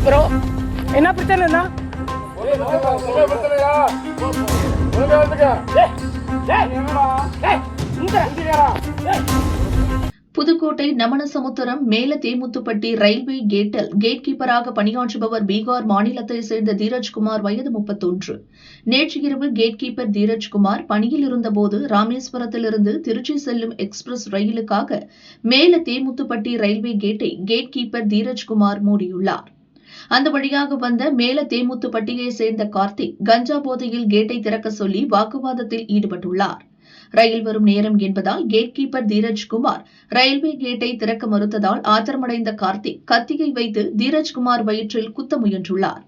Bro என்ன பிரச்சனைனா புதுக்கோட்டை நமனசமுத்திரம் மேல தேமுத்துப்பட்டி ரயில்வே கேட்டில் கேட் கீப்பராக பணியாற்றுபவர் பீகார் மாநிலத்தை சேர்ந்த தீரஜ்குமார் வயது 31. நேற்று இரவு கேட் கீப்பர் தீரஜ்குமார் பணியில் இருந்தபோது ராமேஸ்வரத்திலிருந்து திருச்சி செல்லும் எக்ஸ்பிரஸ் ரயிலுக்காக மேல தேமுத்துப்பட்டி ரயில்வே கேட்டை கேட் கீப்பர் தீரஜ்குமார் மூடியுள்ளார். அந்த வழியாக வந்த மேல தேமுத்துப்பட்டியை சேர்ந்த கார்த்திக் கஞ்சா போதையில் கேட்டை திறக்க சொல்லி வாக்குவாதத்தில் ஈடுபட்டுள்ளார். ரயில் வரும் நேரம் என்பதால் கேட் கீப்பர் தீரஜ்குமார் ரயில்வே கேட்டை திறக்க மறுத்ததால் ஆத்திரமடைந்த கார்த்திக் கத்தியை வைத்து தீரஜ்குமார் வயிற்றில் குத்த முயன்றுள்ளார்.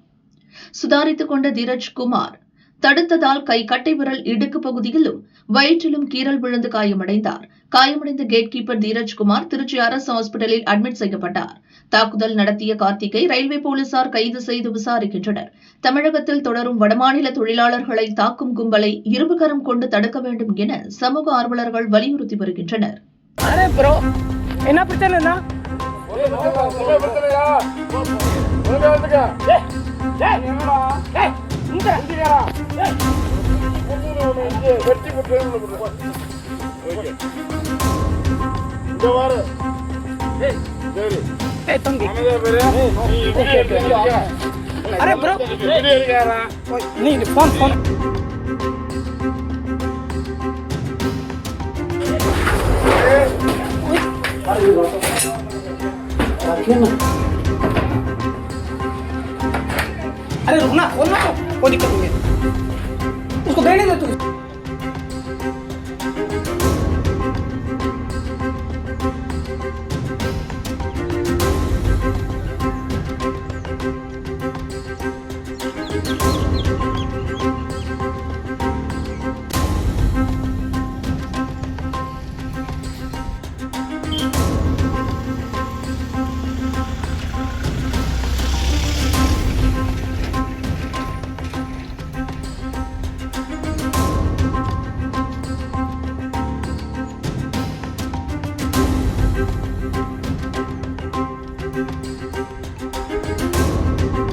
சுதாரித்துக் கொண்ட தீரஜ்குமார் தடுத்ததால் கை கட்டை விரல் இடுக்கு பகுதியிலும் வயிற்றிலும் கீறல் விழுந்து காயமடைந்தார். காயமடைந்த கேட் கீப்பர் தீரஜ்குமார் திருச்சி அரசு ஹாஸ்பிட்டலில் அட்மிட் செய்யப்பட்டார். தாக்குதல் நடத்திய கார்த்திகை ரயில்வே போலீசார் கைது செய்து விசாரிக்கின்றனர். தமிழகத்தில் தொடரும் வடமாநில தொழிலாளர்களை தாக்கும் கும்பலை இரும்புகரம் கொண்டு தடுக்க வேண்டும் என சமூக ஆர்வலர்கள் வலியுறுத்தி வருகின்றனர். என்ன பிரச்சனைனா अरे ब्रो नहीं फोन फोन अरे रुकना कोई दिक्कत नहीं है उसको देने दे तू